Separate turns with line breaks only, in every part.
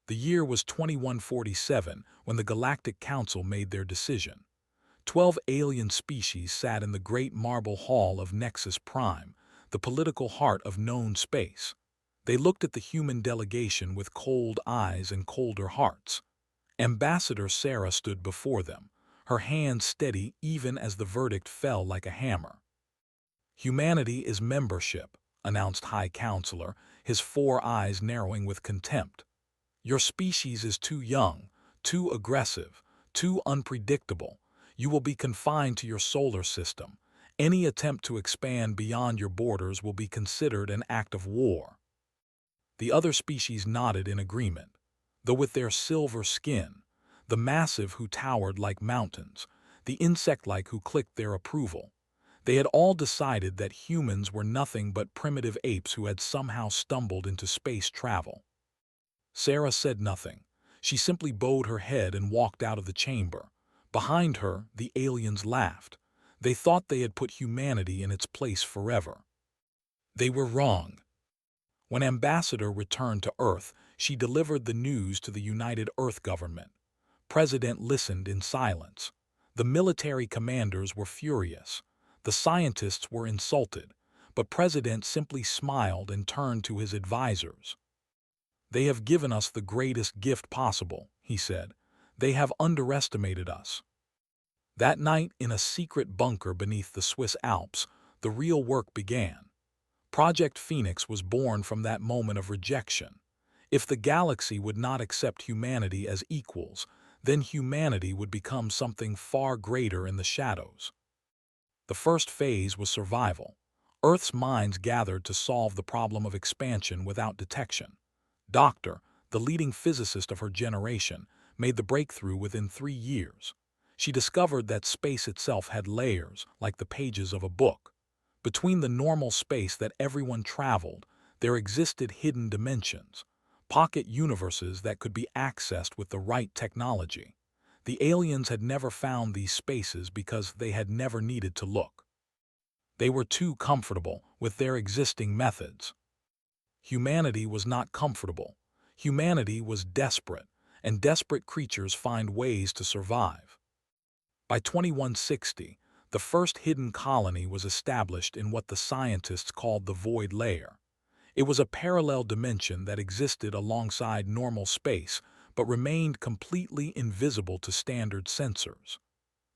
The year was 2147 when the Galactic Council made their decision. 12 alien species sat in the great marble hall of Nexus Prime, the political heart of known space. They looked at the human delegation with cold eyes and colder hearts. Ambassador Sarah stood before them, her hands steady even as the verdict fell like a hammer. "Humanity is membership," announced High Counselor, his four eyes narrowing with contempt. "Your species is too young, too aggressive, too unpredictable. You will be confined to your solar system. Any attempt to expand beyond your borders will be considered an act of war." The other species nodded in agreement. Though with their silver skin, the massive who towered like mountains, the insect-like who clicked their approval, they had all decided that humans were nothing but primitive apes who had somehow stumbled into space travel. Sarah said nothing. She simply bowed her head and walked out of the chamber. Behind her, the aliens laughed. They thought they had put humanity in its place forever. They were wrong. When Ambassador returned to Earth, she delivered the news to the United Earth government. President listened in silence. The military commanders were furious. The scientists were insulted, but President simply smiled and turned to his advisors. "They have given us the greatest gift possible," he said. "They have underestimated us." That night, in a secret bunker beneath the Swiss Alps, the real work began. Project Phoenix was born from that moment of rejection. If the galaxy would not accept humanity as equals, then humanity would become something far greater in the shadows. The first phase was survival. Earth's minds gathered to solve the problem of expansion without detection. Doctor, the leading physicist of her generation, made the breakthrough within 3 years. She discovered that space itself had layers, like the pages of a book. Between the normal space that everyone traveled, there existed hidden dimensions, pocket universes that could be accessed with the right technology. The aliens had never found these spaces because they had never needed to look. They were too comfortable with their existing methods. Humanity was not comfortable. Humanity was desperate, and desperate creatures find ways to survive. By 2160, the first hidden colony was established in what the scientists called the Void Layer. It was a parallel dimension that existed alongside normal space, but remained completely invisible to standard sensors.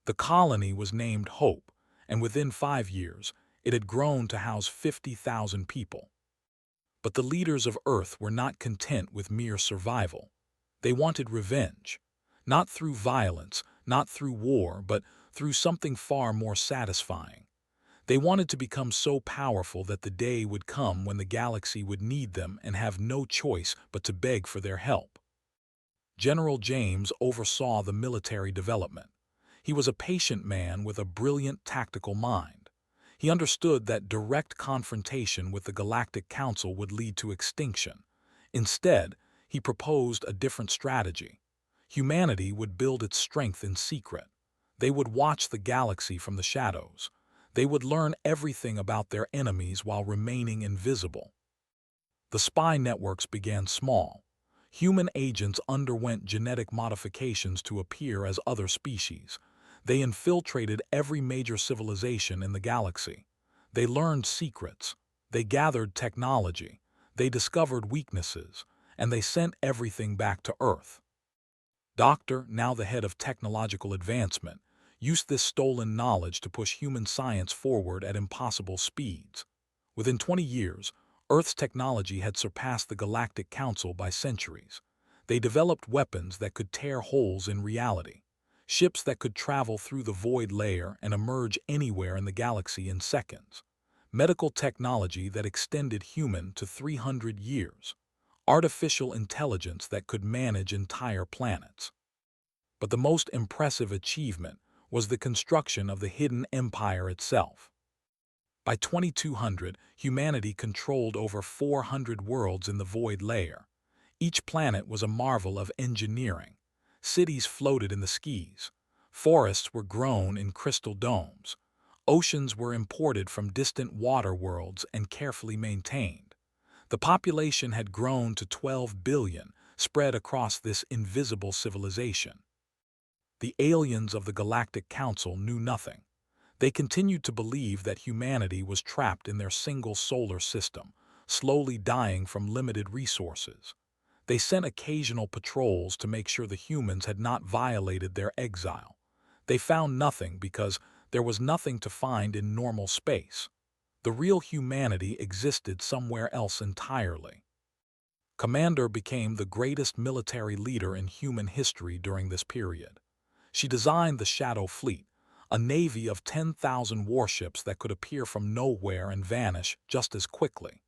The colony was named Hope, and within 5 years, it had grown to house 50,000 people. But the leaders of Earth were not content with mere survival. They wanted revenge, not through violence, not through war, but through something far more satisfying. They wanted to become so powerful that the day would come when the galaxy would need them and have no choice but to beg for their help. General James oversaw the military development. He was a patient man with a brilliant tactical mind. He understood that direct confrontation with the Galactic Council would lead to extinction. Instead, he proposed a different strategy. Humanity would build its strength in secret. They would watch the galaxy from the shadows. They would learn everything about their enemies while remaining invisible. The spy networks began small. Human agents underwent genetic modifications to appear as other species. They infiltrated every major civilization in the galaxy. They learned secrets. They gathered technology. They discovered weaknesses. And they sent everything back to Earth. Doctor, now the head of technological advancement, used this stolen knowledge to push human science forward at impossible speeds. Within 20 years, Earth's technology had surpassed the Galactic Council by centuries. They developed weapons that could tear holes in reality, ships that could travel through the void layer and emerge anywhere in the galaxy in seconds, medical technology that extended human to 300 years, artificial intelligence that could manage entire planets. But the most impressive achievement was the construction of the hidden empire itself. By 2200, humanity controlled over 400 worlds in the void layer. Each planet was a marvel of engineering. Cities floated in the skies. Forests were grown in crystal domes. Oceans were imported from distant water worlds and carefully maintained. The population had grown to 12 billion, spread across this invisible civilization. The aliens of the Galactic Council knew nothing. They continued to believe that humanity was trapped in their single solar system, slowly dying from limited resources. They sent occasional patrols to make sure the humans had not violated their exile. They found nothing because there was nothing to find in normal space. The real humanity existed somewhere else entirely. Commander became the greatest military leader in human history during this period. She designed the Shadow Fleet, a navy of 10,000 warships that could appear from nowhere and vanish just as quickly.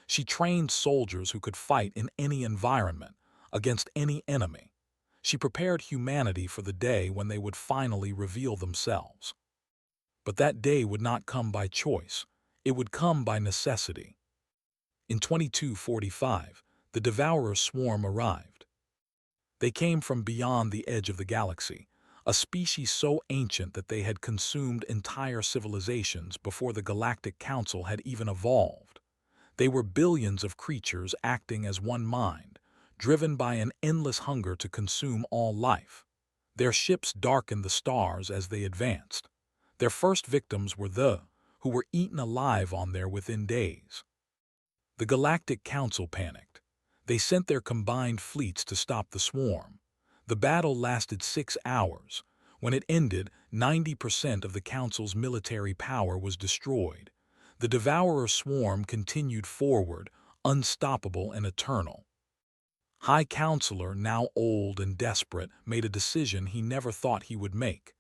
She trained soldiers who could fight in any environment, against any enemy. She prepared humanity for the day when they would finally reveal themselves. But that day would not come by choice. It would come by necessity. In 2245, the Devourer swarm arrived. They came from beyond the edge of the galaxy, a species so ancient that they had consumed entire civilizations before the Galactic Council had even evolved. They were billions of creatures acting as one mind, driven by an endless hunger to consume all life. Their ships darkened the stars as they advanced. Their first victims were who were eaten alive on there within days. The Galactic Council panicked. They sent their combined fleets to stop the swarm. The battle lasted 6 hours. When it ended, 90% of the Council's military power was destroyed. The Devourer swarm continued forward, unstoppable and eternal. High Counselor, now old and desperate, made a decision he never thought he would make.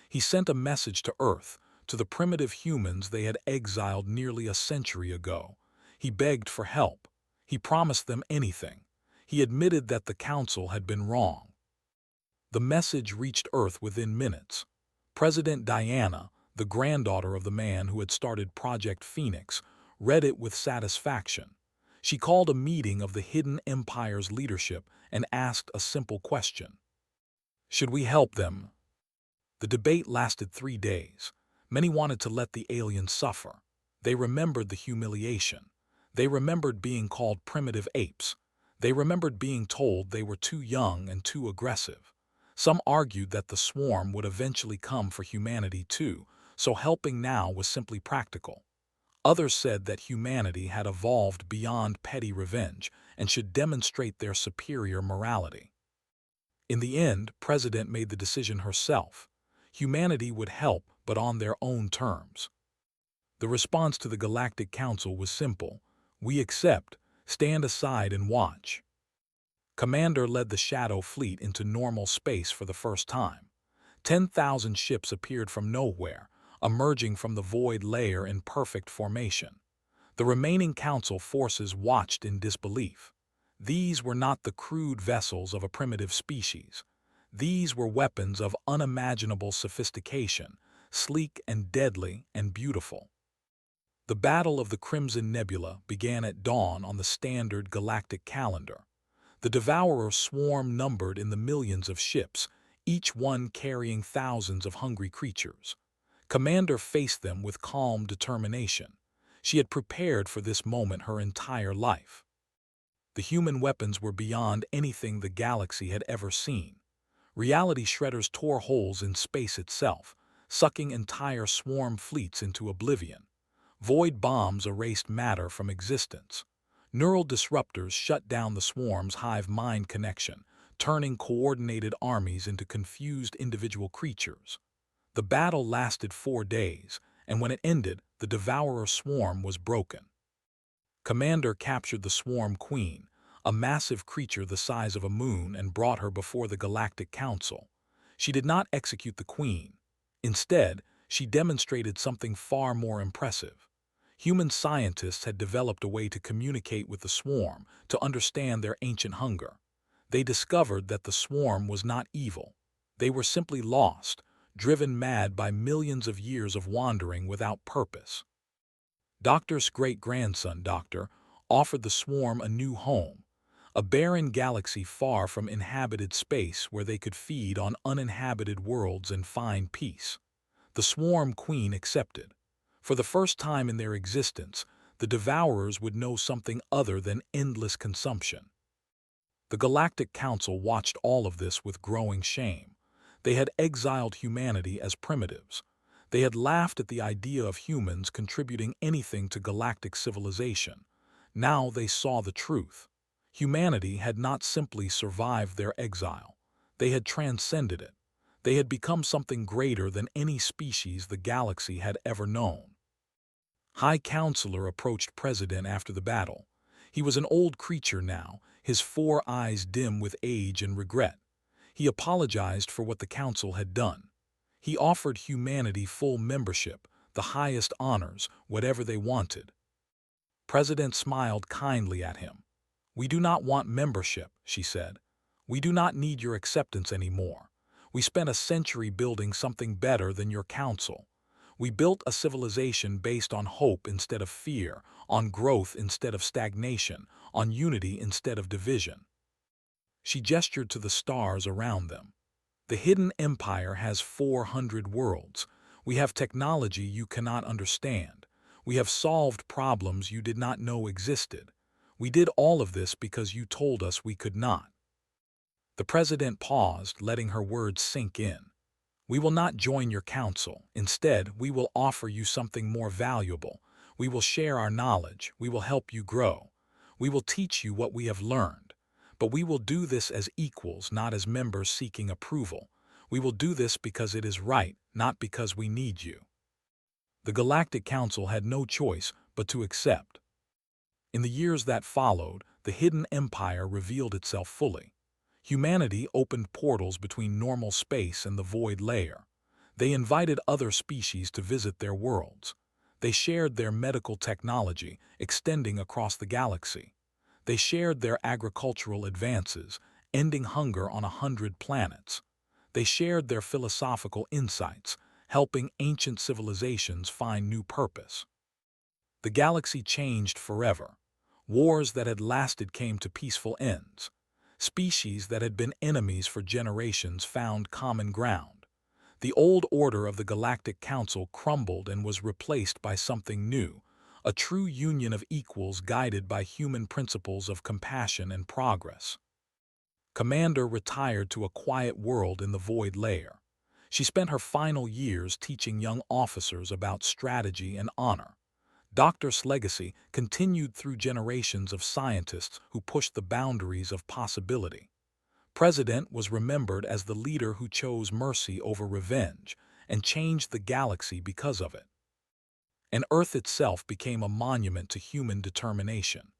He sent a message to Earth, to the primitive humans they had exiled nearly a century ago. He begged for help. He promised them anything. He admitted that the Council had been wrong. The message reached Earth within minutes. President Diana, the granddaughter of the man who had started Project Phoenix, read it with satisfaction. She called a meeting of the Hidden Empire's leadership and asked a simple question. Should we help them? The debate lasted 3 days. Many wanted to let the aliens suffer. They remembered the humiliation. They remembered being called primitive apes. They remembered being told they were too young and too aggressive. Some argued that the swarm would eventually come for humanity too, so helping now was simply practical. Others said that humanity had evolved beyond petty revenge and should demonstrate their superior morality. In the end, President made the decision herself. Humanity would help, but on their own terms. The response to the Galactic Council was simple. We accept, stand aside and watch. Commander led the Shadow Fleet into normal space for the first time. 10,000 ships appeared from nowhere, emerging from the void layer in perfect formation. The remaining Council forces watched in disbelief. These were not the crude vessels of a primitive species. These were weapons of unimaginable sophistication, sleek and deadly and beautiful. The Battle of the Crimson Nebula began at dawn on the standard galactic calendar. The Devourer swarm numbered in the millions of ships, each one carrying thousands of hungry creatures. Commander faced them with calm determination. She had prepared for this moment her entire life. The human weapons were beyond anything the galaxy had ever seen. Reality shredders tore holes in space itself, sucking entire swarm fleets into oblivion. Void bombs erased matter from existence. Neural disruptors shut down the swarm's hive-mind connection, turning coordinated armies into confused individual creatures. The battle lasted 4 days, and when it ended, the Devourer swarm was broken. Commander captured the Swarm Queen, a massive creature the size of a moon, and brought her before the Galactic Council. She did not execute the Queen. Instead, she demonstrated something far more impressive. Human scientists had developed a way to communicate with the swarm, to understand their ancient hunger. They discovered that the swarm was not evil. They were simply lost, driven mad by millions of years of wandering without purpose. Doctor's great-grandson, Doctor, offered the swarm a new home, a barren galaxy far from inhabited space where they could feed on uninhabited worlds and find peace. The Swarm Queen accepted. For the first time in their existence, the Devourers would know something other than endless consumption. The Galactic Council watched all of this with growing shame. They had exiled humanity as primitives. They had laughed at the idea of humans contributing anything to galactic civilization. Now they saw the truth. Humanity had not simply survived their exile. They had transcended it. They had become something greater than any species the galaxy had ever known. High Counselor approached President after the battle. He was an old creature now, his four eyes dim with age and regret. He apologized for what the Council had done. He offered humanity full membership, the highest honors, whatever they wanted. President smiled kindly at him. "We do not want membership," she said. "We do not need your acceptance anymore. We spent a century building something better than your council. We built a civilization based on hope instead of fear, on growth instead of stagnation, on unity instead of division." She gestured to the stars around them. "The hidden empire has 400 worlds. We have technology you cannot understand. We have solved problems you did not know existed. We did all of this because you told us we could not." The president paused, letting her words sink in. "We will not join your council. Instead, we will offer you something more valuable. We will share our knowledge. We will help you grow. We will teach you what we have learned. But we will do this as equals, not as members seeking approval. We will do this because it is right, not because we need you." The Galactic Council had no choice but to accept. In the years that followed, the hidden empire revealed itself fully. Humanity opened portals between normal space and the void layer. They invited other species to visit their worlds. They shared their medical technology, extending across the galaxy. They shared their agricultural advances, ending hunger on 100 planets. They shared their philosophical insights, helping ancient civilizations find new purpose. The galaxy changed forever. Wars that had lasted came to peaceful ends. Species that had been enemies for generations found common ground. The old order of the Galactic Council crumbled and was replaced by something new, a true union of equals guided by human principles of compassion and progress. Commander retired to a quiet world in the void layer. She spent her final years teaching young officers about strategy and honor. Doctor's legacy continued through generations of scientists who pushed the boundaries of possibility. President was remembered as the leader who chose mercy over revenge and changed the galaxy because of it. And Earth itself became a monument to human determination.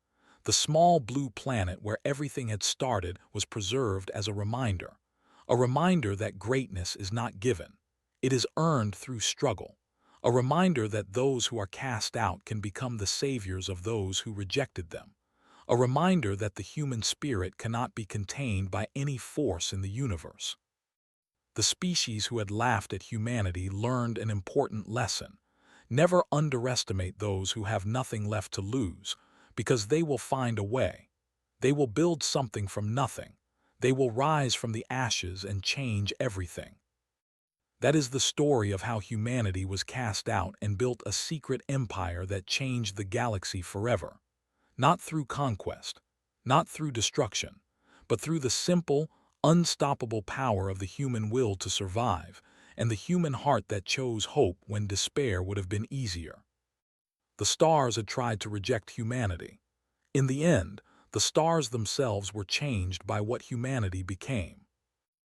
The small blue planet where everything had started was preserved as a reminder that greatness is not given. It is earned through struggle. A reminder that those who are cast out can become the saviors of those who rejected them. A reminder that the human spirit cannot be contained by any force in the universe. The species who had laughed at humanity learned an important lesson. Never underestimate those who have nothing left to lose, because they will find a way. They will build something from nothing. They will rise from the ashes and change everything. That is the story of how humanity was cast out and built a secret empire that changed the galaxy forever. Not through conquest, not through destruction, but through the simple, unstoppable power of the human will to survive and the human heart that chose hope when despair would have been easier. The stars had tried to reject humanity. In the end, the stars themselves were changed by what humanity became.